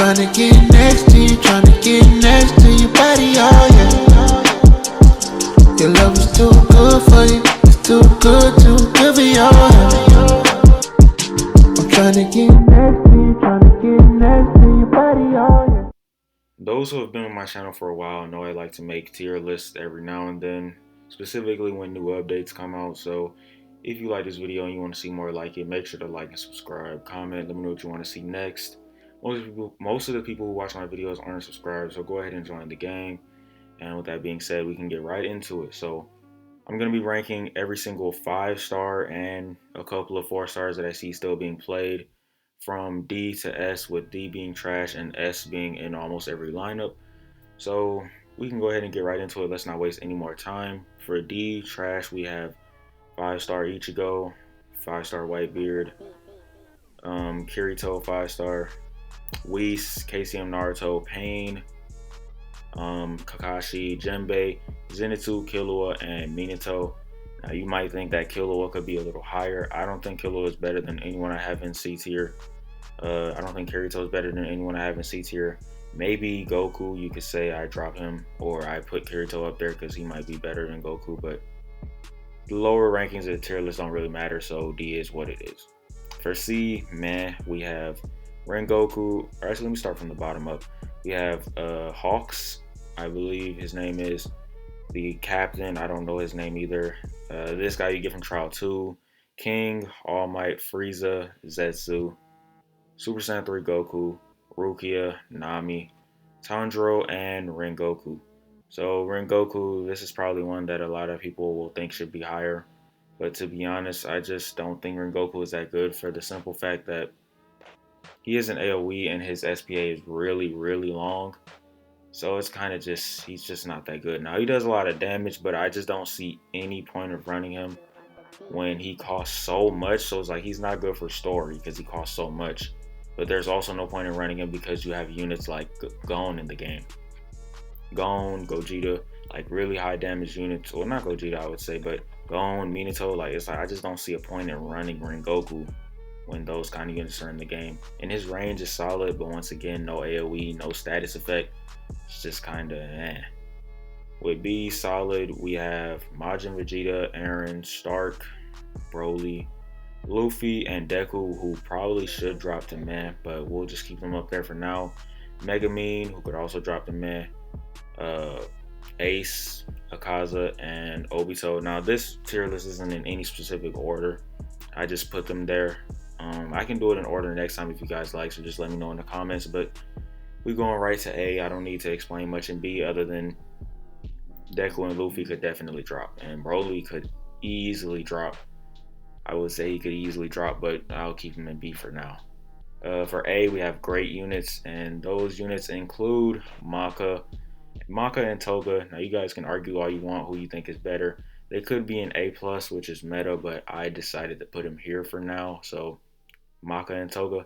tryna get next to you, tryna get next to your body, oh yeah. Your love is too good for you, it's too good for your head. I'm tryna get next to you, tryna get next to your body, oh yeah. Those who have been on my channel for a while know I like to make tier lists every now and then, specifically when new updates come out. So if you like this video and you want to see more like it, make sure to like and subscribe, comment, let me know what you want to see next. Most of the people who watch my videos aren't subscribed, so go ahead and join the gang. And with that being said, we can get right into it. So I'm going to be ranking every single 5-star and a couple of 4 stars that I see still being played, from D to S, with D being trash and S being in almost every lineup. So we can go ahead and get right into it. Let's not waste any more time. For D, trash, we have 5-star Ichigo, 5-star Whitebeard, Kirito 5-star, Whis, KCM Naruto, Pain, Kakashi, Jinbei, Zenitsu, Killua, and Minato. Now you might think that Killua could be a little higher. I don't think Killua is better than anyone I have in C tier. I don't think Kirito is better than anyone I have in C tier. Maybe Goku, you could say I drop him, or I put Kirito up there because he might be better than Goku, but the lower rankings of the tier list don't really matter, so D is what it is. For C, man, we have Rengoku, or actually let me start from the bottom up. We have Wohx, I believe his name is. The captain, I don't know his name either. This guy you get from Trial 2. King, All Might, Frieza, Zetsu, Super Saiyan 3 Goku, Rukia, Nami, Tanjiro, and Rengoku. So Rengoku, this is probably one that a lot of people will think should be higher. But to be honest, I just don't think Rengoku is that good, for the simple fact that he is an AoE and his SPA is really, really long. So it's kind of just, he's just not that good. Now he does a lot of damage, but I just don't see any point of running him when he costs so much. So it's like he's not good for story because he costs so much. But there's also no point in running him because you have units like Gon in the game. Gon, Gogeta, like really high damage units. Well, not Gogeta, I would say, but Gon, Minato, like it's like I just don't see a point in running Rengoku when those kind of units are in the game. And his range is solid, but once again, no AoE, no status effect. It's just kind of eh. With B solid, we have Majin Vegeta, Eren, Stark, Broly, Luffy, and Deku, who probably should drop to meh, but we'll just keep them up there for now. Megumin, who could also drop to meh. Ace, Akaza, and Obito. Now this tier list isn't in any specific order. I just put them there. I can do it in order next time if you guys like, so just let me know in the comments. But we're going right to A. I don't need to explain much in B other than Deku and Luffy could definitely drop, and Broly could easily drop. I would say he could easily drop, but I'll keep him in B for now. For A, we have great units, and those units include Maka and Toga. Now you guys can argue all you want who you think is better. They could be an A+, which is meta, but I decided to put him here for now. So Maka and Toga.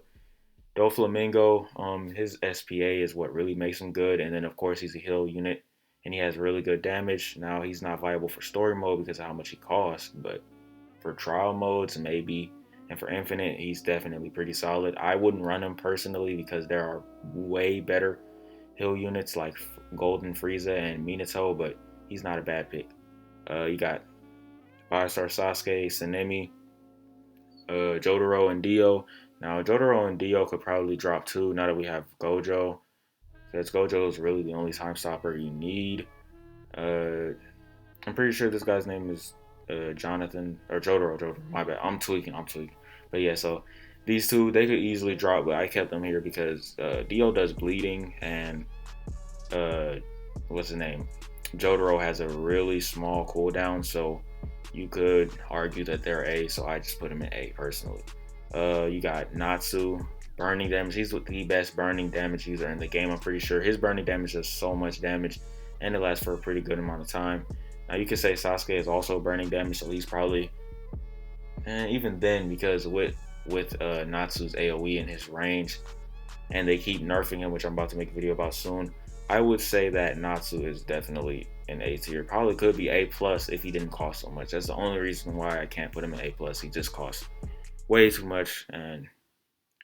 Doflamingo, his SPA is what really makes him good, and then of course he's a heal unit and he has really good damage. Now he's not viable for story mode because of how much he costs, but for trial modes maybe, and for infinite he's definitely pretty solid. I wouldn't run him personally because there are way better heal units like Golden Frieza and Minato, but he's not a bad pick. You got 5-star Sasuke, Sanemi, Jotaro, and Dio. Now Jotaro and Dio could probably drop too now that we have Gojo, because Gojo is really the only time stopper you need. I'm pretty sure this guy's name is Jonathan, or Jotaro, my bad, I'm tweaking. But yeah, so these two, they could easily drop, but I kept them here because Dio does bleeding, and what's his name, Jotaro has a really small cooldown, so you could argue that they're A, so I just put him in A personally. You got Natsu, burning damage. He's the best burning damage user in the game, I'm pretty sure. His burning damage does so much damage, and it lasts for a pretty good amount of time. Now you could say Sasuke is also burning damage, so he's probably, even then, because with Natsu's AoE and his range, and they keep nerfing him, which I'm about to make a video about soon, I would say that Natsu is definitely an A tier. Probably could be A+ if he didn't cost so much. That's the only reason why I can't put him in A+. He just costs way too much, and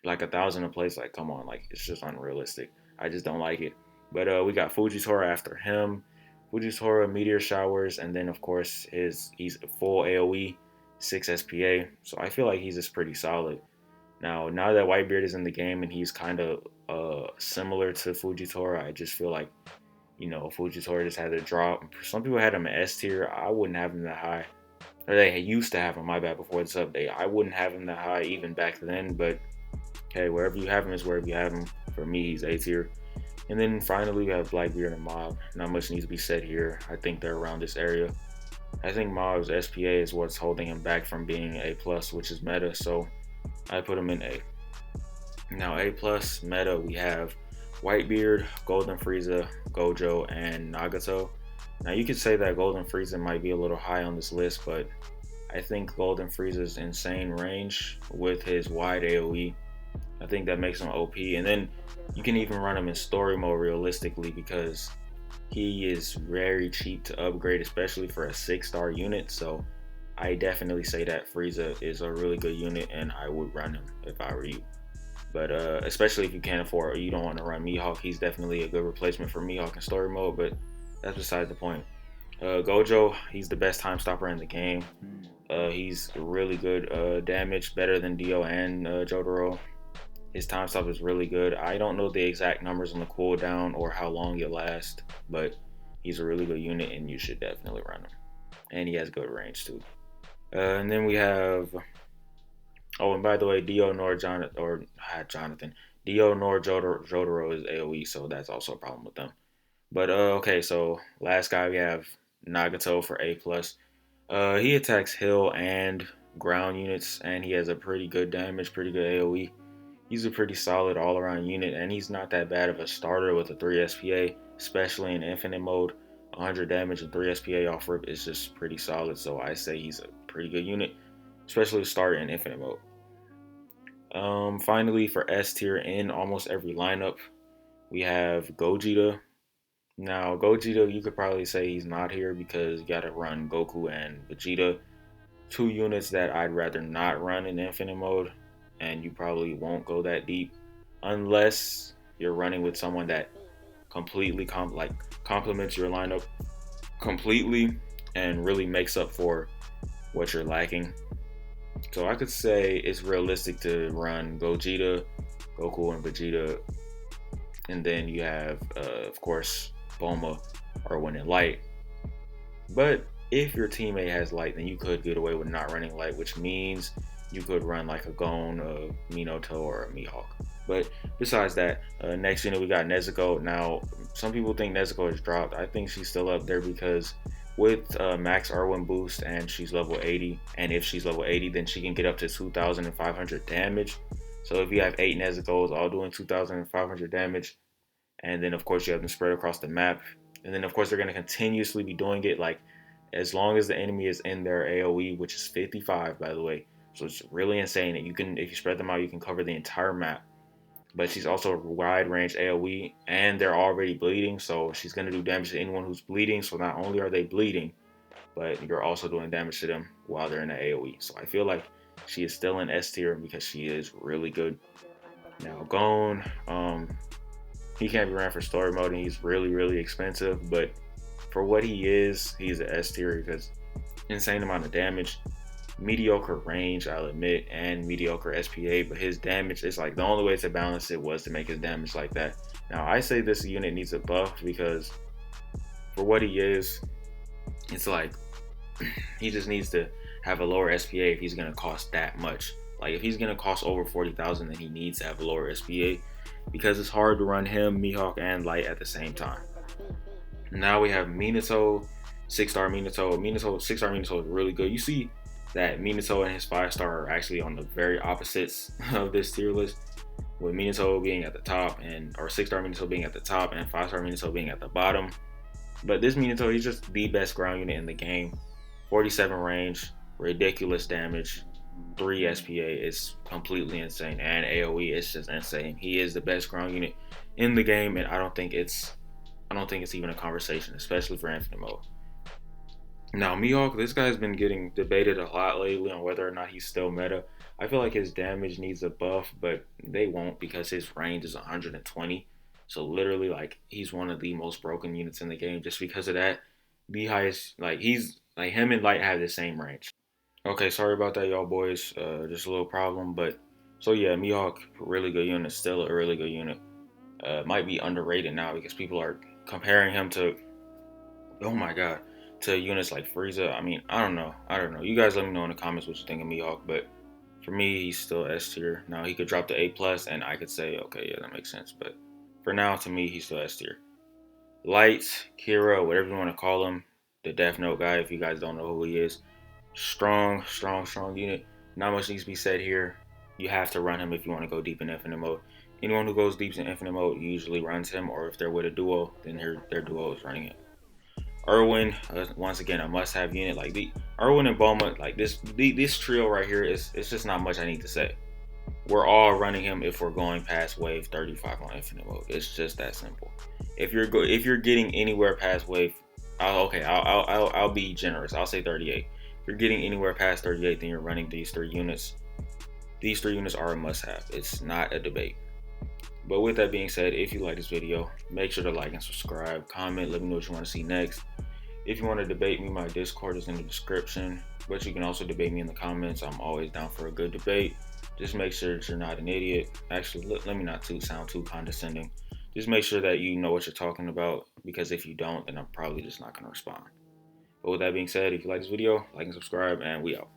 like 1,000 a place. Like, come on, like it's just unrealistic. I just don't like it. But we got Fujitora after him. Fujitora meteor showers, and then of course he's full AOE, 6 SPA. So I feel like he's just pretty solid. Now that Whitebeard is in the game and he's kind of similar to Fujitora, I just feel like Fujitora just had to drop. Some people had him at S tier. I wouldn't have him that high. Or they used to have him, my bad, before this update. I wouldn't have him that high even back then, but hey, wherever you have him is wherever you have him. For me, he's A tier. And then finally, we have Blackbeard and Mob. Not much needs to be said here. I think they're around this area. I think Mob's SPA is what's holding him back from being A+, which is meta, so I put him in A. Now, A+, meta, we have Whitebeard, Golden Frieza, Gojo, and Nagato. Now, you could say that Golden Frieza might be a little high on this list, but I think Golden Frieza's insane range with his wide AoE. I think that makes him OP. And then you can even run him in story mode realistically because he is very cheap to upgrade, especially for a 6-star unit. So I definitely say that Frieza is a really good unit and I would run him if I were you. But especially if you can't afford or you don't want to run Mihawk, he's definitely a good replacement for Mihawk in story mode, but that's besides the point. Gojo, he's the best time stopper in the game. He's really good damage, better than Dio and Jotaro. His time stop is really good. I don't know the exact numbers on the cooldown or how long it lasts, but he's a really good unit and you should definitely run him. And he has good range too. And then we have, oh, and by the way, Dio nor Jonathan, Dio nor Jotaro is AoE, so that's also a problem with them. But okay, so last guy we have Nagato for A+. He attacks hill and ground units, and he has a pretty good damage, pretty good AoE. He's a pretty solid all-around unit, and he's not that bad of a starter with a 3 SPA, especially in infinite mode. 100 damage and 3 SPA off rip is just pretty solid, so I say he's a pretty good unit, especially to start in infinite mode. Finally, for S tier in almost every lineup, we have Gogeta. Now, Gogeta, you could probably say he's not here because you gotta run Goku and Vegeta, 2 units that I'd rather not run in infinite mode, and you probably won't go that deep unless you're running with someone that completely complements your lineup completely and really makes up for what you're lacking. So I could say it's realistic to run Gogeta, Goku, and Vegeta, and then you have, of course, Bulma or Wind and Light. But if your teammate has Light, then you could get away with not running Light, which means you could run like a Gon, a Minato, or a Mihawk. But besides that, next unit we got Nezuko. Now, some people think Nezuko has dropped. I think she's still up there because with max Erwin boost and she's level 80, and if she's level 80, then she can get up to 2,500 damage. So if you have 8 Nezuko's all doing 2,500 damage, and then of course you have them spread across the map, and then of course they're going to continuously be doing it like as long as the enemy is in their AoE, which is 55 by the way. So it's really insane that you can, if you spread them out, you can cover the entire map. But she's also a wide range AoE, and they're already bleeding, so she's going to do damage to anyone who's bleeding. So not only are they bleeding, but you're also doing damage to them while they're in the AoE. So I feel like she is still in S tier because she is really good. Now Gon, he can't be ran for story mode, and he's really, really expensive. But for what he is, he's an S tier because insane amount of damage. Mediocre range, I'll admit, and mediocre SPA, but his damage is like the only way to balance it was to make his damage like that. Now, I say this unit needs a buff because for what he is, it's like he just needs to have a lower SPA if he's going to cost that much. Like if he's going to cost over 40,000, then he needs to have a lower SPA because it's hard to run him, Mihawk, and Light at the same time. Now we have Minato, 6-star Minato. 6-star Minato is really good. You see that Minato and his 5-star are actually on the very opposites of this tier list, with Minato being at the top or 6-star Minato being at the top and 5-star Minato being at the bottom. But this Minato, he's just the best ground unit in the game. 47 range, ridiculous damage, 3 SPA is completely insane, and AoE is just insane. He is the best ground unit in the game, and I don't think it's even a conversation, especially for infinite mode. Now, Mihawk, this guy's been getting debated a lot lately on whether or not he's still meta. I feel like his damage needs a buff, but they won't because his range is 120. So literally, like, he's one of the most broken units in the game just because of that. The highest, like, he's like him and Light have the same range. Okay, sorry about that, y'all boys. Just a little problem, but so yeah, Mihawk, really good unit, still a really good unit. Might be underrated now because people are comparing him to, oh my god, to units like Frieza. I mean, I don't know. I don't know. You guys let me know in the comments what you think of Mihawk, but for me, he's still S tier. Now he could drop to A plus, and I could say, okay, yeah, that makes sense. But for now, to me, he's still S tier. Light, Kira, whatever you want to call him, the Death Note guy. If you guys don't know who he is, strong, strong, strong unit. Not much needs to be said here. You have to run him if you want to go deep in infinite mode. Anyone who goes deep in infinite mode usually runs him, or if they're with a duo, then their duo is running it. Irwin, once again, a must-have unit. Like the Irwin and Bulma, like this trio right here is it's just not much I need to say. We're all running him if we're going past wave 35 on infinite mode. It's just that simple. If you're getting anywhere past wave, I'll be generous. I'll say 38. If you're getting anywhere past 38, then you're running these three units. These three units are a must-have. It's not a debate. But with that being said, if you like this video, make sure to like and subscribe. Comment, let me know what you want to see next. If you want to debate me, my Discord is in the description. But you can also debate me in the comments. I'm always down for a good debate. Just make sure that you're not an idiot. Actually, let me not sound too condescending. Just make sure that you know what you're talking about, because if you don't, then I'm probably just not going to respond. But with that being said, if you like this video, like and subscribe, and we out.